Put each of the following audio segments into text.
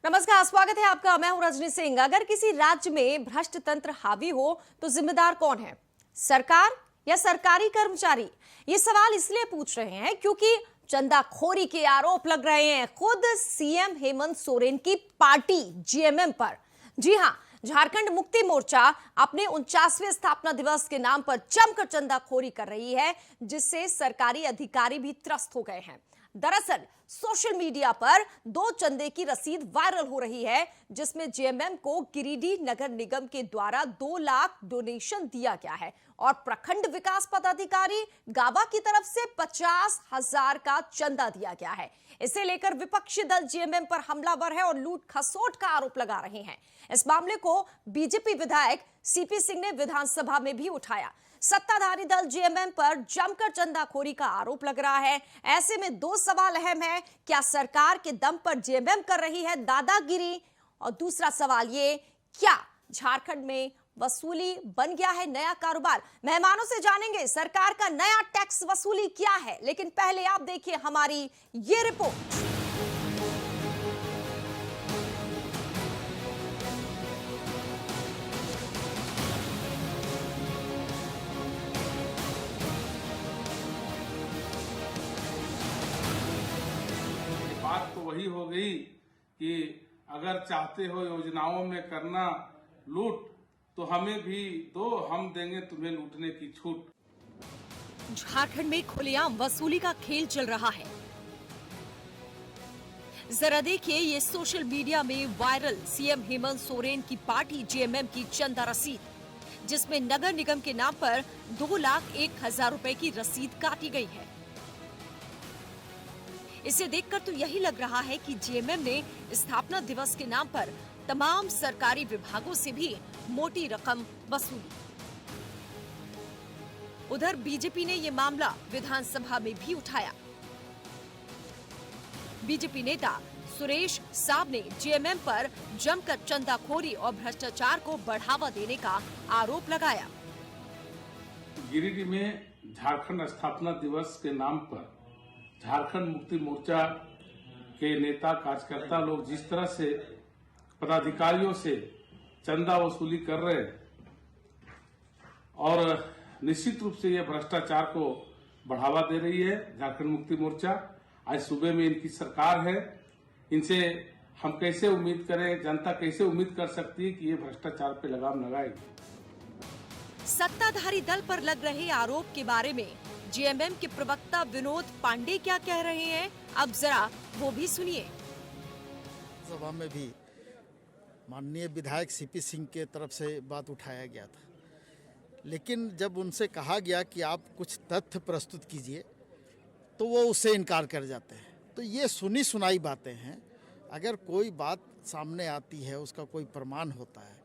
नमस्कार, स्वागत है आपका। मैं हूं रजनी सिंह। अगर किसी राज्य में भ्रष्ट तंत्र हावी हो तो जिम्मेदार कौन है, सरकार या सरकारी कर्मचारी? ये सवाल इसलिए पूछ रहे हैं क्योंकि चंदाखोरी के आरोप लग रहे हैं खुद सीएम हेमंत सोरेन की पार्टी जेएमएम पर। जी हां, झारखंड मुक्ति मोर्चा अपने 49वें स्थापना दिवस के नाम पर जमकर चंदाखोरी कर रही है, जिससे सरकारी अधिकारी भी त्रस्त हो गए हैं। दरअसल सोशल मीडिया पर दो चंदे की रसीद वायरल हो रही है, जिसमें जेएमएम को गिरिडीह नगर निगम के द्वारा 2 लाख डोनेशन दिया गया है और प्रखंड विकास पदाधिकारी गाबा की तरफ से 50,000 का चंदा दिया गया है। इसे लेकर विपक्षी दल जेएमएम पर हमलावर है और लूट खसोट का आरोप लगा रहे हैं। इस मामले को बीजेपी विधायक सीपी सिंह ने विधानसभा में भी उठाया। सत्ताधारी दल जेएमएम पर जमकर चंदाखोरी का आरोप लग रहा है। ऐसे में दो सवाल अहम है, क्या सरकार के दम पर जेएमएम कर रही है दादागिरी, और दूसरा सवाल ये, क्या झारखंड में वसूली बन गया है नया कारोबार? मेहमानों से जानेंगे सरकार का नया टैक्स वसूली क्या है, लेकिन पहले आप देखिए हमारी ये रिपोर्ट। बात तो वही हो गई कि अगर चाहते हो योजनाओं में करना लूट तो हमें भी दो, हम देंगे तुम्हें लूटने की छूट। झारखंड में खुलेआम वसूली का खेल चल रहा है। जरा देखिए ये सोशल मीडिया में वायरल सीएम हेमंत सोरेन की पार्टी जेएमएम की चंदा रसीद, जिसमें नगर निगम के नाम पर 2,01,000 रुपए की रसीद काटी गई है। इसे देखकर तो यही लग रहा है कि जेएमएम ने स्थापना दिवस के नाम पर तमाम सरकारी विभागों से भी मोटी रकम वसूली। उधर बीजेपी ने यह मामला विधानसभा में भी उठाया। बीजेपी नेता सुरेश साहब ने जेएमएम पर जमकर चंदाखोरी और भ्रष्टाचार को बढ़ावा देने का आरोप लगाया। गिरिडीह में झारखंड स्थापना दिवस के नाम पर झारखंड मुक्ति मोर्चा के नेता कार्यकर्ता लोग जिस तरह से पदाधिकारियों से चंदा वसूली कर रहे हैं और निश्चित रूप से यह भ्रष्टाचार को बढ़ावा दे रही है झारखंड मुक्ति मोर्चा। आज सुबह में इनकी सरकार है, इनसे हम कैसे उम्मीद करें, जनता कैसे उम्मीद कर सकती है कि ये भ्रष्टाचार पे लगाम लगाएगी। सत्ताधारी दल पर लग रहे आरोप के बारे में जेएमएम के प्रवक्ता विनोद पांडे क्या कह रहे हैं, अब जरा वो भी सुनिए। सभा में भी माननीय विधायक सीपी सिंह के तरफ से बात उठाया गया था, लेकिन जब उनसे कहा गया कि आप कुछ तथ्य प्रस्तुत कीजिए तो वो उससे इनकार कर जाते हैं। तो ये सुनी सुनाई बातें हैं। अगर कोई बात सामने आती है, उसका कोई प्रमाण होता है,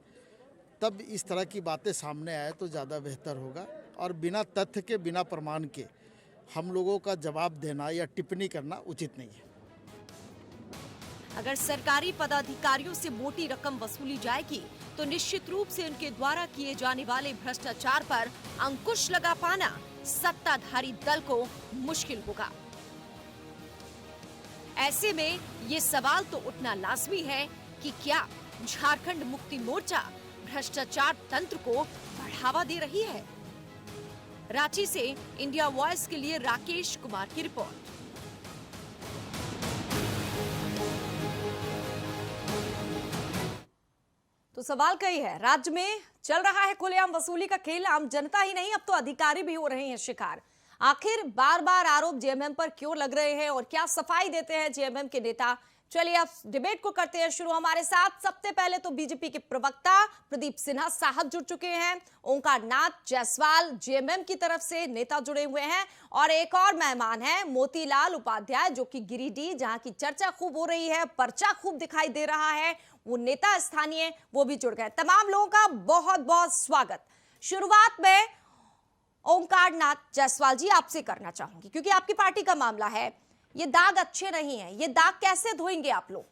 तब इस तरह की बातें सामने आए तो ज़्यादा बेहतर होगा। और बिना तथ्य के, बिना प्रमाण के हम लोगों का जवाब देना या टिप्पणी करना उचित नहीं है। अगर सरकारी पदाधिकारियों से मोटी रकम वसूली जाएगी तो निश्चित रूप से उनके द्वारा किए जाने वाले भ्रष्टाचार पर अंकुश लगा पाना सत्ताधारी दल को मुश्किल होगा। ऐसे में ये सवाल तो उठना लाजमी है कि क्या झारखंड मुक्ति मोर्चा भ्रष्टाचार तंत्र को बढ़ावा दे रही है? रांची से इंडिया वॉइस के लिए राकेश कुमार की रिपोर्ट। तो सवाल कई है, राज्य में चल रहा है खुलेआम वसूली का खेल। आम जनता ही नहीं, अब तो अधिकारी भी हो रहे हैं शिकार। आखिर बार बार आरोप जेएमएम पर क्यों लग रहे हैं और क्या सफाई देते हैं जेएमएम के नेता? चलिए अब डिबेट को करते हैं शुरू। हमारे साथ सबसे पहले तो बीजेपी के प्रवक्ता प्रदीप सिन्हा साहब जुड़ चुके हैं, ओंकार नाथ जायसवाल जेएमएम की तरफ से नेता जुड़े हुए हैं, और एक और मेहमान है मोतीलाल उपाध्याय, जो कि गिरिडीह, जहां की चर्चा खूब हो रही है, पर्चा खूब दिखाई दे रहा है, वो नेता स्थानीय, वो भी जुड़ गए। तमाम लोगों का बहुत बहुत स्वागत। शुरुआत में ओंकार नाथ जायसवाल जी आपसे करना चाहूंगी, क्योंकि आपकी पार्टी का मामला है। ये दाग अच्छे नहीं है, ये दाग कैसे धोएंगे आप लोग?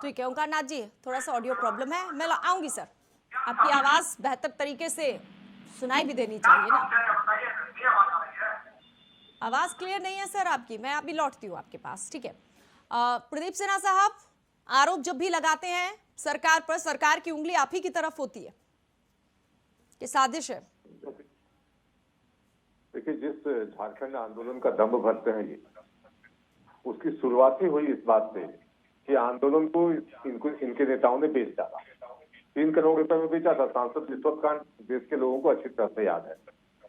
ठीक है ओंकार नाथ जी, थोड़ा सा ऑडियो प्रॉब्लम है, मैं आऊंगी सर। आपकी आवाज बेहतर तरीके से सुनाई भी देनी चाहिए ना। आवाज क्लियर नहीं है सर आपकी, मैं अभी लौटती हूँ आपके पास, ठीक है। प्रदीप सिन्हा साहब, आरोप जब भी लगाते हैं सरकार पर, सरकार की उंगली आप ही की तरफ होती है, ये साजिश है। देखिए, जिस झारखंड आंदोलन का दम भरते हैं ये, उसकी शुरुआत ही हुई इस बात से कि आंदोलन को इनके नेताओं ने बेच डाला। 3 करोड़ रुपए में बेचा था। सांसद रिश्वत कांड देश के लोगों को अच्छी तरह से याद है।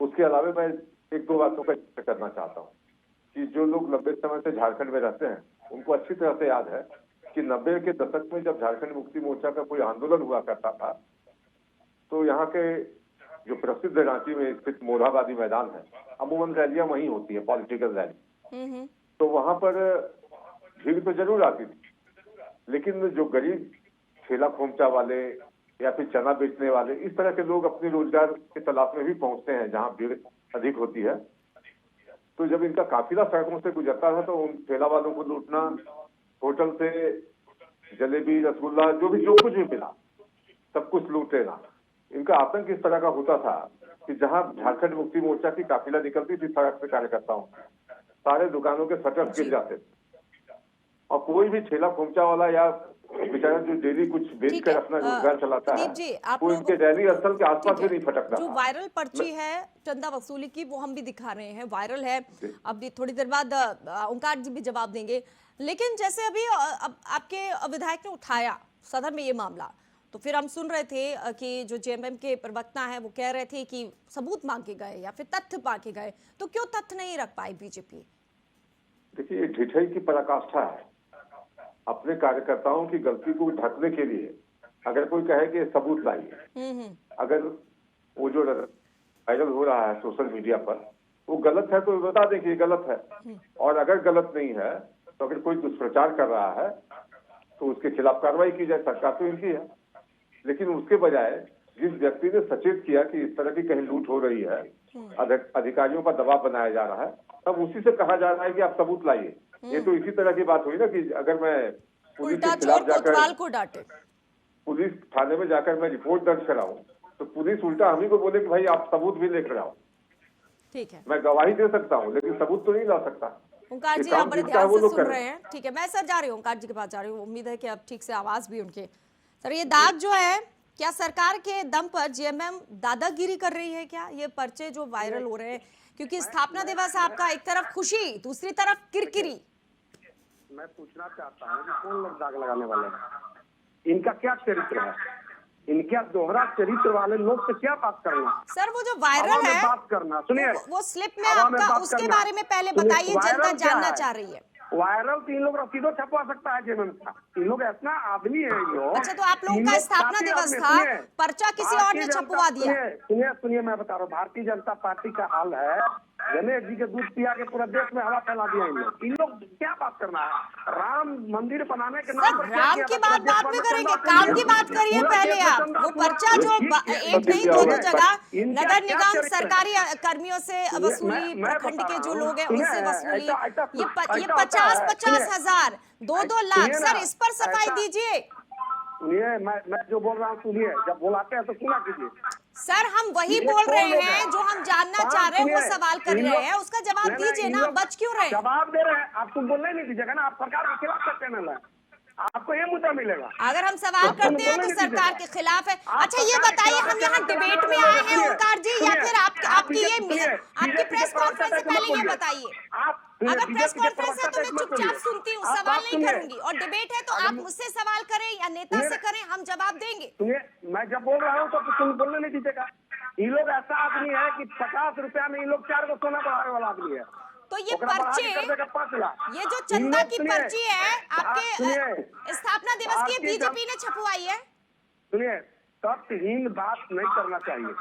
उसके अलावा मैं 1-2 बातों का जिक्र करना चाहता हूँ कि जो लोग लंबे समय से झारखंड में रहते हैं उनको अच्छी तरह से याद है कि 90 के दशक में जब झारखंड मुक्ति मोर्चा का कोई आंदोलन हुआ करता था तो यहाँ के जो प्रसिद्ध रांची में स्थित मोरहाबादी मैदान है, अमूमन रैलियां वहीं होती है, पॉलिटिकल रैली। तो वहां पर भीड़ तो जरूर आती थी, लेकिन जो गरीब ठेला खोमचा वाले या फिर चना बेचने वाले, इस तरह के लोग अपने रोजगार की तलाश में भी पहुंचते हैं जहां भीड़ अधिक होती है। तो जब इनका काफिला सड़कों से गुजरता था तो उन ठेला वालों को लूटना, होटल से जलेबी, रसगुल्ला, जो कुछ भी मिला सब कुछ लूट लेना। इनका आतंक इस तरह का होता था कि जहां झारखंड मुक्ति मोर्चा की काफिला निकलती थी सड़क से कार्यकर्ताओं, सारे दुकानों के शटर गिर जाते थे और कोई भी ठेला खोमचा वाला या बेचारा जो डेली कुछ बेच कर अपना रोजगार चलाता है वो इनके रैली स्थल के आसपास भी नहीं फटकता। जो वायरल पर्ची है चंदा वसूली की, वो हम भी दिखा रहे हैं, वायरल है। अब थोड़ी देर बाद ओंकार जी भी जवाब देंगे। लेकिन जैसे अभी आपके विधायक ने उठाया सदन में ये मामला, तो फिर हम सुन रहे थे कि जो जेएमएम के प्रवक्ता हैं वो कह रहे थे कि सबूत मांगे गए या फिर तथ्य मांगे गए, तो क्यों तथ्य नहीं रख पाई बीजेपी? देखिए, ये ढिठाई की पराकाष्ठा है। अपने कार्यकर्ताओं की गलती को ढकने के लिए अगर कोई कहे कि सबूत लाइए, अगर वो जो वायरल हो रहा है सोशल मीडिया पर वो गलत है तो बता दें कि ये गलत है, और अगर गलत नहीं है तो अगर कोई दुष्प्रचार कर रहा है तो उसके खिलाफ कार्रवाई की जाए। सरकार तो इनकी है, लेकिन उसके बजाय जिस व्यक्ति ने सचेत किया कि इस तरह की कहीं लूट हो रही है, अधिकारियों पर दबाव बनाया जा रहा है, तब उसी से कहा जा रहा है कि आप सबूत लाइए। ये तो इसी तरह की बात हुई ना कि अगर मैं पुलिस के खिलाफ जाकर पुलिस थाने में जाकर मैं रिपोर्ट दर्ज कराऊं तो पुलिस उल्टा हम ही को बोले कि भाई आप सबूत भी लेकर आओ। ठीक है, मैं गवाही दे सकता हूं लेकिन सबूत तो नहीं ला सकता। ओंकार जी आप बड़े ध्यान से सुन रहे हैं, ठीक है। मैं सर जा रही हूँ ओंकार जी के पास जा रही हूँ, उम्मीद है कि अब ठीक से आवाज भी उनके। सर, ये दाग जो है, क्या सरकार के दम पर जेएमएम दादागिरी कर रही है क्या? ये पर्चे जो वायरल हो रहे हैं, क्योंकि स्थापना दिवस आपका, एक तरफ खुशी दूसरी तरफ किरकिरी। मैं पूछना चाहता हूँ कि कौन लोग दाग लगाने वाले हैं? इनका क्या चरित्र है? इनका दोहरा चरित्र वाले लोग से क्या बात करना? सर, वो जो वायरल है बात करना, सुनिए, वो स्लिप में आपका, उसके बारे में पहले बताइए, जनता जानना चाह रही है। वायरल तो इन लोग रसीदों छपवा सकता है जेएमएम का। इन लोग ऐसा आदमी है ये। अच्छा, तो आप लोगों का स्थापना दिवस था, पर्चा किसी और ने छपवा दिया। सुनिए, मैं बता रहा हूँ, भारतीय जनता पार्टी का हाल है, गणेश जी के दूध पिया के पूरा देश में हवा फैला दिया इन लोग क्या बात करना है? राम मंदिर बनाने के नाम पर राम की बात बाद में करेंगे, काम की बात करिए पहले आप। वो पर्चा जो एक नहीं दो जगह नगर निगम सरकारी कर्मियों से वसूली, प्रखंड के जो लोग हैं उनसे वसूली, ये 50-50 हजार, 2-2 लाख। सर, इस पर सफाई दीजिए। सुनिए, मैं जो बोल रहा हूँ सुनिए, जब बुलाते हैं तो सुना कीजिए। सर, हम वही बोल रहे हैं जो हम जानना चाह रहे हैं, वो सवाल कर रहे हैं, उसका जवाब दीजिए ना, बच क्यों रहे? जवाब दे रहे हैं, आपको बोलने नहीं दीजिएगा ना, आप सरकार के खिलाफ का चैनल है, आपको ये मुद्दा मिलेगा। अगर हम सवाल करते हैं तो सरकार के खिलाफ है। अच्छा, ये बताइए, हम यहाँ डिबेट में आए हैं ओंकार जी, या फिर आपकी प्रेस कॉन्फ्रेंस से पहले ये बताइए। अगर प्रेस कॉन्फ्रेंस है तो मैं चुपचाप सुनती हूँ, सवाल नहीं करूंगी, और डिबेट है तो आप मुझसे सवाल करें या नेता से करें, हम जवाब देंगे। सुनिए, मैं जब बोल रहा हूँ तो तुम बोलने नहीं दीजिएगा। ये लोग ऐसा आदमी है कि 50 रुपया में ये लोग 4 को सोना बढ़ाने वाला आदमी है। तो ये पर्चे, ये जो चंदा की पर्ची है आपके स्थापना दिवस की, बीजेपी ने छपवाई है। सुनिए, तथ्यहीन बात नहीं करना चाहिए।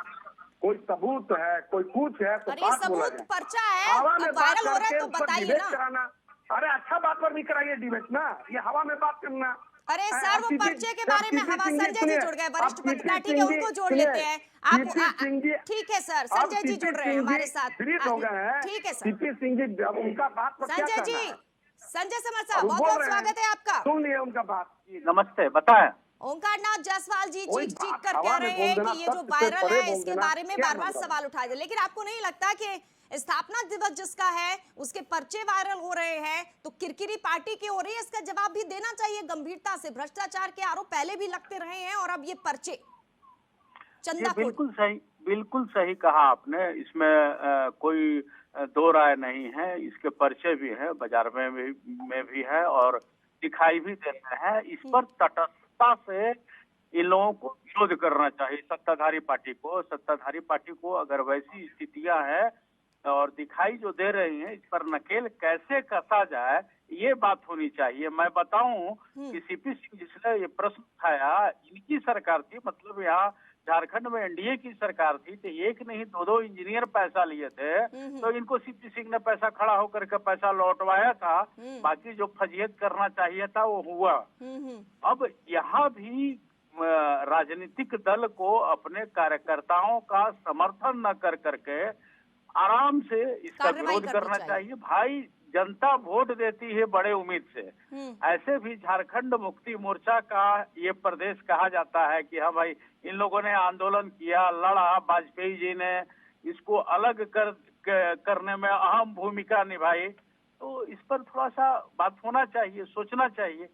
कोई सबूत है, कोई कुछ है तो अरे सबूत पर्चा है, वायरल हो रहा है तो बताइए ना। अरे अच्छा बात पर भी कराइए डिबेट ना, ये हवा में बात करना। अरे सर, वो पर्चे के बारे में हवा, संजय जी जुड़ गए, वरिष्ठ पत्रकार, ठीक है, उनको जोड़ लेते हैं आप। ठीक है सर, संजय जी जुड़ रहे हैं हमारे साथ, ठीक है सर। सीपी सिंह जी, उनका बात संजय जी, संजय समर साहब, बहुत बहुत स्वागत है आपका। सुन लिया उनका बात। नमस्ते, बताएं। ओंकार नाथ जायसवाल जी कोई चीख चीख बात कर हवा कह में रहे बोल हैं देना, कि ये जो सत्य से वायरल परे है बोल इसके देना, बारे में क्या बार बार मतलब? सवाल उठाए जाए, लेकिन आपको नहीं लगता कि स्थापना दिवस जिसका है उसके पर्चे वायरल हो रहे हैं तो किरकिरी पार्टी की हो रही है, इसका जवाब भी देना चाहिए गंभीरता से। भ्रष्टाचार के आरोप पहले भी लगते रहे हैं और अब ये पर्चे ये चंदाखोरी। बिल्कुल सही कहा आपने। इसमें कोई दो राय नहीं है। इसके पर्चे भी है, बाजार में भी है और दिखाई भी देते हैं। इस पर तटस्थता से इन लोगों को विरोध करना चाहिए। सत्ताधारी पार्टी को अगर वैसी स्थितियां हैं और दिखाई जो दे रही हैं, इस पर नकेल कैसे कसा जाए, ये बात होनी चाहिए। मैं बताऊं कि सीपी सिंह जिसने ये प्रश्न उठाया, इनकी सरकार थी, मतलब यहाँ झारखंड में एनडीए की सरकार थी, तो एक नहीं दो इंजीनियर पैसा लिए थे, तो इनको सीपी सिंह ने पैसा खड़ा होकर के पैसा लौटवाया था। बाकी जो फजीयत करना चाहिए था वो हुआ। अब यहाँ भी राजनीतिक दल को अपने कार्यकर्ताओं का समर्थन न कर करके आराम से इसका कार्रवाई विरोध करना चाहिए। चाहिए। भाई जनता वोट देती है बड़े उम्मीद से। ऐसे भी झारखंड मुक्ति मोर्चा का ये प्रदेश कहा जाता है कि हाँ भाई इन लोगों ने आंदोलन किया, लड़ा, वाजपेयी जी ने इसको अलग करने में अहम भूमिका निभाई। तो इस पर थोड़ा सा बात होना चाहिए, सोचना चाहिए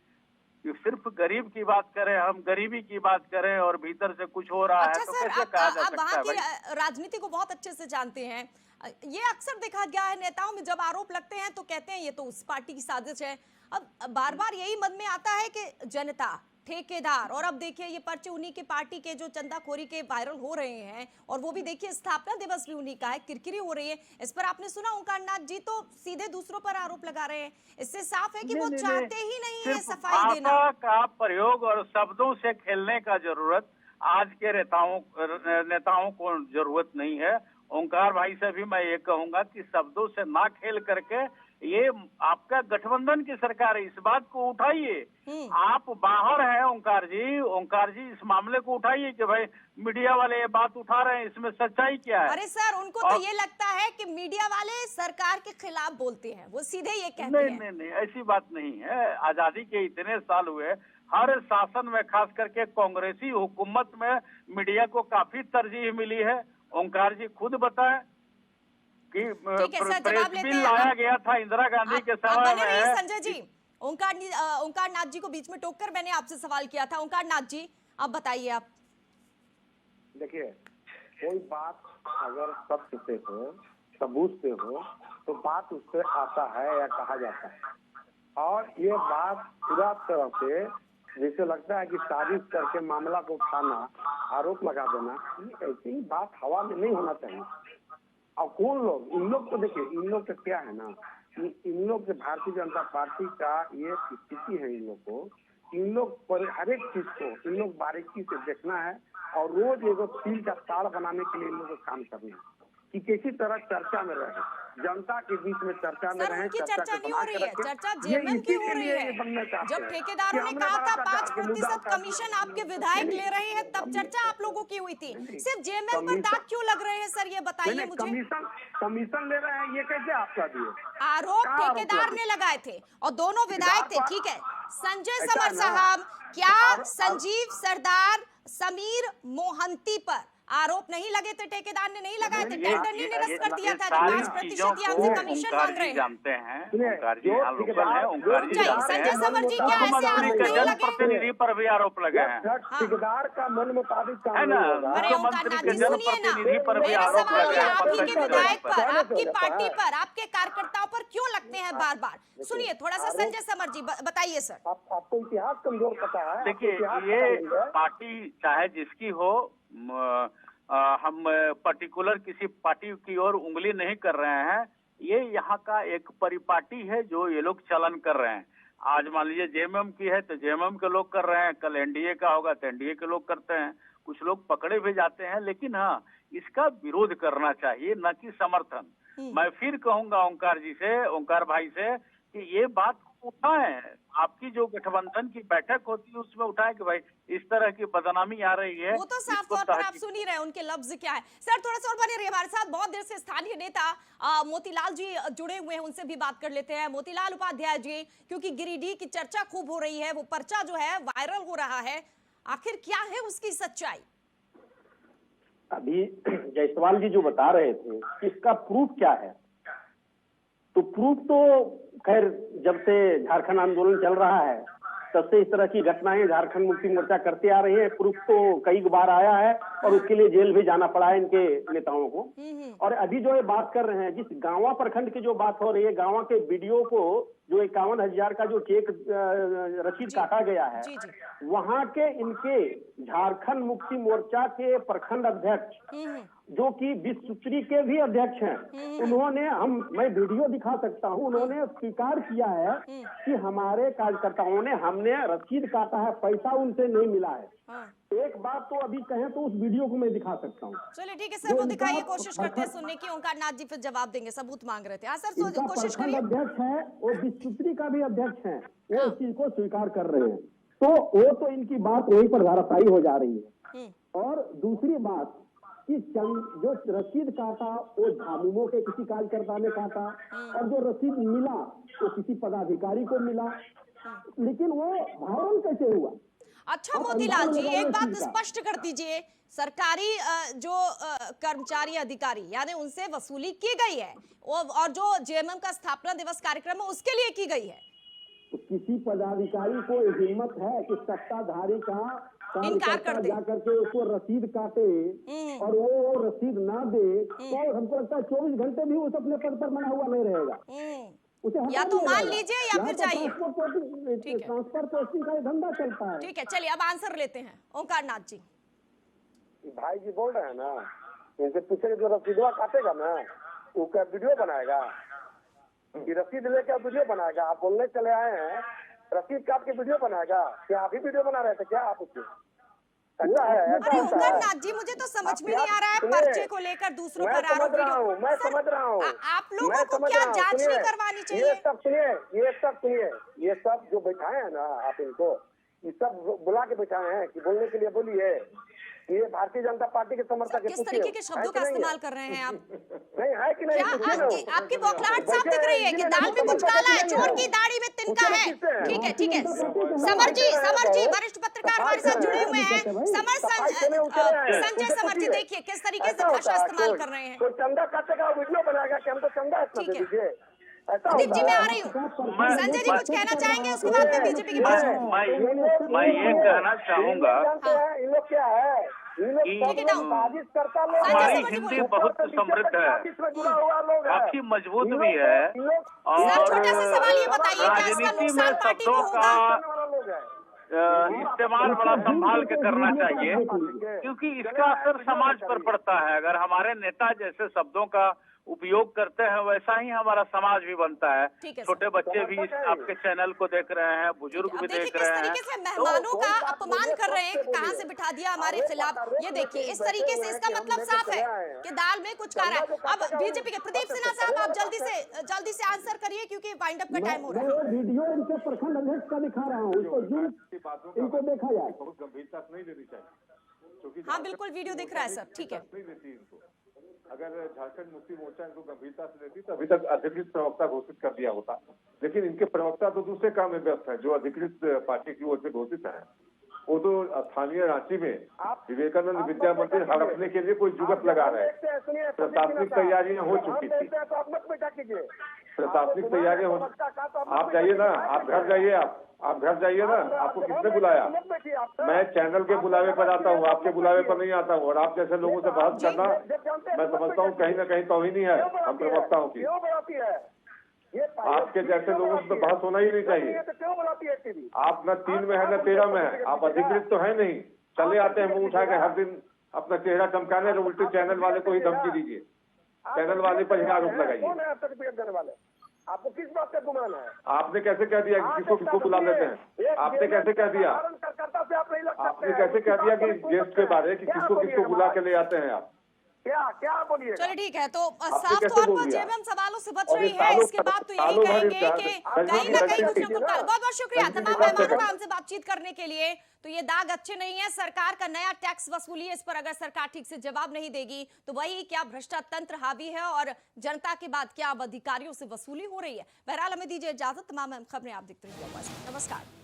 कि सिर्फ गरीब की बात करें, हम गरीबी की बात करें और भीतर से कुछ हो रहा अच्छा है तो सर, कैसे कहा जा आप सकता वहाँ है की भाई? राजनीति को बहुत अच्छे से जानते हैं। ये अक्सर देखा गया है नेताओं में, जब आरोप लगते हैं तो कहते हैं ये तो उस पार्टी की साजिश है। अब बार बार यही मन में आता है कि जनता, ठेकेदार, और अब देखिए ये पर्चे उन्हीं के पार्टी के जो चंदाखोरी के वायरल हो रहे हैं, और वो भी देखिए स्थापना दिवस भी उन्हीं का है, किरकिरी हो रही है। इस पर आपने सुना ओंकार नाथ जी तो सीधे दूसरों पर आरोप लगा रहे हैं। इससे साफ है कि वो चाहते ही नहीं है सिर्फ सफाई देना। भाषा का प्रयोग और शब्दों से खेलने का जरूरत आज के नेताओं को जरूरत नहीं है। ओंकार भाई से भी मैं ये कहूंगा कि शब्दों से ना खेल करके, ये आपका गठबंधन की सरकार है, इस बात को उठाइए। आप बाहर हैं ओंकार जी इस मामले को उठाइए कि भाई मीडिया वाले ये बात उठा रहे हैं, इसमें सच्चाई क्या है? अरे सर, उनको तो ये लगता है कि मीडिया वाले सरकार के खिलाफ बोलते हैं, वो सीधे ये कहते हैं। नहीं, ऐसी बात नहीं है। आजादी के इतने साल हुए, हर शासन में खास करके कांग्रेसी हुकूमत में मीडिया को काफी तरजीह मिली है। ओंकार जी खुद बताएं कि प्रेस बिल लाया गया था इंदिरा गांधी के समय में। संजय जी, ओंकार नाथ जी को बीच में टोककर मैंने आपसे सवाल किया था। ओंकार नाथ जी आप बताइए। आप देखिए, कोई बात अगर सत्य से हो, सबूत से हो, तो बात उससे आता है या कहा जाता है। और ये बात पूरा तरह से जैसे लगता है कि साजिश करके मामला को उठाना, आरोप लगा देना, ये ऐसी बात हवा में नहीं होना चाहिए। और कौन लोग, इन लोग को देखिए, इन लोग का क्या है ना, इन लोग के भारतीय जनता पार्टी का ये स्थिति है। इन लोग को, इन लोग पर हर एक चीज को इन लोग बारीकी से देखना है और रोज एगो तिल का ताड़ बनाने के लिए इन लोग को काम करना है कि किसी तरह चर्चा में रहे, जनता के बीच में चर्चा में रहे। चर्चा नहीं हो रही है, चर्चा जेएमएम की हो रही है। जब ठेकेदारों ने कहा था 5% कमीशन आपके विधायक ले रहे हैं, तब चर्चा आप लोगों की हुई थी। सिर्फ जेएमएम पर दाग क्यों लग रहे हैं सर, ये बताइए मुझे। कमीशन ले रहे हैं, ये कैसे आपका दिए? आरोप ठेकेदार ने लगाए थे और दोनों विधायक थे। ठीक है संजय समर साहब, क्या संजीव सरदार, समीर मोहंती पर आरोप नहीं लगे थे? ठेकेदार ने नहीं लगाए थे, टेंडर नहीं निरस्त कर दिया था जो 5% हमसे कमीशन मांग रहे हैं। जानते हैं ओंकार जी यहाँ लोकल है, ओंकार जी जानते हैं। संजय समर जी, क्या ऐसे आरोप नहीं लगे? जनप्रतिनिधि पर भी आरोप लगे हैं, ठेकेदार का मन मुताबिक है ना? अरे ओंकार नाथ जी सुनिए ना, मेरा सवाल ये आप ही के विधायक पर, आपकी पार्टी पर, आपके कार्यकर्ताओं पर क्यों लगते हैं बार बार? सुनिए थोड़ा सा संजय समर जी बताइए सर। आपको इतिहास कमजोर पता है? देखिए ये पार्टी चाहे जिसकी हो, हम पर्टिकुलर किसी पार्टी की ओर उंगली नहीं कर रहे हैं। ये यहाँ का एक परिपाटी है जो ये लोग चलन कर रहे हैं। आज मान लीजिए जेएमएम की है तो जेएमएम के लोग कर रहे हैं, कल एनडीए का होगा तो एनडीए के लोग करते हैं, कुछ लोग पकड़े भी जाते हैं। लेकिन हाँ, इसका विरोध करना चाहिए, न कि समर्थन। मैं फिर कहूंगा ओंकार भाई से कि ये बात उठाएं, आपकी जो गठबंधन की बैठक होती है उसमें उठाएं कि भाई इस तरह की बदनामी आ रही है। वो तो साफ तौर पर आप सुन ही रहे हैं, उनके लफ्ज क्या है। सर थोड़ा सा और बने रहिए हमारे साथ, बहुत देर से स्थानीय नेता मोतीलाल जी जुड़े हुए हैं, उनसे भी बात कर लेते हैं। मोतीलाल उपाध्याय जी, क्योंकि गिरिडीह की चर्चा खूब हो रही है, वो पर्चा जो है वायरल हो रहा है, आखिर क्या है उसकी सच्चाई? अभी जायसवाल जी जो बता रहे थे इसका प्रूफ क्या है, तो प्रूफ तो खैर जब से झारखंड आंदोलन चल रहा है तब से इस तरह की घटनाएं झारखंड मुक्ति मोर्चा करते आ रही है। प्रूफ तो कई बार आया है और उसके लिए जेल भी जाना पड़ा है इनके नेताओं को। और अभी जो ये बात कर रहे हैं, जिस गांवा प्रखंड की जो बात हो रही है, गांवा के बीडीओ को जो 51,000 का जो चेक रसीद काटा गया है, जी, जी। वहां के इनके झारखंड मुक्ति मोर्चा के प्रखंड अध्यक्ष जो कि विश्व सूत्री के भी अध्यक्ष हैं, उन्होंने मैं वीडियो दिखा सकता हूं, उन्होंने स्वीकार किया है कि हमारे कार्यकर्ताओं ने हमने रसीद काटा है, पैसा उनसे नहीं मिला है। हाँ। एक बात तो अभी कहें तो उस वीडियो को मैं दिखा सकता हूँ। चलिए ठीक है सर, वो दिखाइए, कोशिश करते हैं सुनने की। ओंकार नाथ जी फिर जवाब देंगे, सबूत मांग रहे थे। हाँ सर, इनका कोशिश प्रखंड करिए। अध्यक्ष है, वो विश्वसूत्री का भी अध्यक्ष है, वो इस चीज को स्वीकार कर रहे हैं, तो वो तो इनकी बात वहीं पर धाराशायी हो जा रही है। और दूसरी बात कि जो रसीद काटा वो झामुमो के किसी कार्यकर्ता ने काटा, और जो रसीद मिला वो किसी पदाधिकारी को मिला, लेकिन वो वायरल कैसे हुआ? अच्छा मोतीलाल जी, एक बात स्पष्ट कर दीजिए, सरकारी जो कर्मचारी अधिकारी यानी उनसे वसूली की गई है और जो जेएमएम का स्थापना दिवस कार्यक्रम है उसके लिए की गई है, तो किसी पदाधिकारी को हिम्मत है कि सत्ताधारी का इनकार कर दे, जाकर के उसको रसीद काटे और वो रसीद ना दे, तो हमको लगता है 24 घंटे भी उस अपने पद पर बना हुआ नहीं रहेगा। उसे या तो मान लीजिए या फिर जाइए। ट्रांसफर पोस्टिंग का धंधा चलता है। ठीक है, चलिए अब आंसर लेते हैं ओंकार नाथ जी। भाई जी बोल रहे हैं ना, इनसे पूछे जो रसीदवा काटेगा ना वो क्या वीडियो बनाएगा, कि रसीद लेके वीडियो बनाएगा? आप बोलने चले आए हैं रसीद काट के वीडियो बनाएगा, क्या आप ही वीडियो बना रहे थे क्या आप उसके? ऐसा है, ऐसा अरे होता ओंकार है। नाथ जी, मुझे तो समझ में नहीं आ रहा है, पर्चे को लेकर दूसरों पर आरोप वीडियो। मैं समझ रहा हूँ, आप लोगों को क्या जांच नहीं करवानी चाहिए? ये सब सुनिए, ये सब जो बैठाए हैं ना आप इनको, ये सब बुला के बैठाए हैं कि बोलने के लिए बोलिए, ये भारतीय जनता पार्टी के समर्थक है। किस तरीके के शब्दों का इस्तेमाल कर रहे हैं आप? नहीं है कि नहीं? क्या आपकी बौखलाहट साफ दिख रही है कि दाल में कुछ काला है, चोर की दाढ़ी में तिनका है? ठीक है, ठीक है। समर जी, वरिष्ठ पत्रकार हमारे साथ जुड़े हुए हैं। संजय समर जी, देखिए किस तरीके से भाषा इस्तेमाल कर रहे हैं। तो चंदा काटेगा वीडियो बनाएगा कि हमको चंदा इतना दे दीजिए, ऐसा प्रदीप जी मैं आ रही हूँ। संजय जी कुछ कहना चाहेंगे, उसके बाद में बीजेपी के पास। मैं ये कहना चाहूंगा इन लोग क्या है, साजिश करता लोग, हमारी हिंदी बहुत समृद्ध है, काफी मजबूत भी है, और छोटा सा सवाल ये बताइए, राजनीति में शब्दों का इस्तेमाल बड़ा संभाल के करना चाहिए, क्योंकि इसका असर समाज पर पड़ता है। अगर हमारे नेता जैसे शब्दों का उपयोग करते हैं वैसा ही हमारा समाज भी बनता है। छोटे बच्चे भी आपके चैनल को देख रहे हैं, बुजुर्ग भी देख रहे हैं। किस तरीके से मेहमानों का अपमान कर रहे हैं, कहां से बिठा दिया हमारे खिलाफ, ये देखिए इस तरीके से। इसका मतलब साफ है कि दाल में कुछ काला है। अब बीजेपी के प्रदीप सिन्हा साहब, आप जल्दी से आंसर करिए क्योंकि वाइंड अप का टाइम हो रहा है। वीडियो इनके प्रखंड अध्यक्ष का दिखा रहा हूँ, इनको देखा जाए। बहुत गंभीरता से नहीं लेनी चाहिए। हाँ बिल्कुल, वीडियो दिख रहा है सर, ठीक है। अगर झारखंड मुक्ति मोर्चा इनको गंभीरता से लेती तो अभी तक अधिकृत प्रवक्ता घोषित कर दिया होता, लेकिन इनके प्रवक्ता तो दूसरे काम में व्यस्त है। जो अधिकृत पार्टी की ओर से घोषित है वो तो स्थानीय रांची में विवेकानंद विद्या मंदिर हड़पने के लिए कोई जुगत लगा रहे हैं। प्रशासनिक तैयारियां हो चुकी थी, प्रशासनिक तैयारियां हो। आप जाइए ना, आप घर जाइए, आप घर जाइए ना। आपको किसने बुलाया? मैं चैनल के बुलावे पर आता हूँ, आपके बुलावे पर नहीं आता हूँ। और आप जैसे लोगों से बहस करना मैं समझता हूँ कहीं ना कहीं तौहीनी है हम प्रवक्ताओं की। आपके जैसे लोगों से तो बहस होना ही नहीं चाहिए। आप न 3 में है न 13 में है, आप अधिकृत तो है नहीं। चले आते हैं मुंह उठा के हर दिन अपना चेहरा चमकाने, उल्टे चैनल वाले को ही धमकी दीजिए, चैनल वाले पर ही आरोप लगाइए। आपको किस बात का गुमान है? आपने कैसे कह दिया कि किसको बुला लेते हैं? आपने कैसे कह दिया? आपने कैसे कह दिया कि गेस्ट के बारे कि किसको बुला के ले आते हैं आप? क्या बोलिए? चलिए ठीक है, तो साफ तौर पर जेएमएम सवालों से बच रही है। इसके बाद तो यही कहेंगे कि कहीं ना कहीं कुछ न कुछ। बहुत बहुत शुक्रिया तमाम मेहमानों का हमसे बातचीत करने के लिए। तो ये दाग अच्छे नहीं है। सरकार का नया टैक्स वसूली है, इस पर अगर सरकार ठीक से जवाब नहीं देगी तो वही क्या भ्रष्टाचार तंत्र हावी है और जनता के बाद क्या अब अधिकारियों से वसूली हो रही है। बहरहाल हमें दीजिए इजाजत, तमाम खबरें आप देखते रहिए। नमस्कार।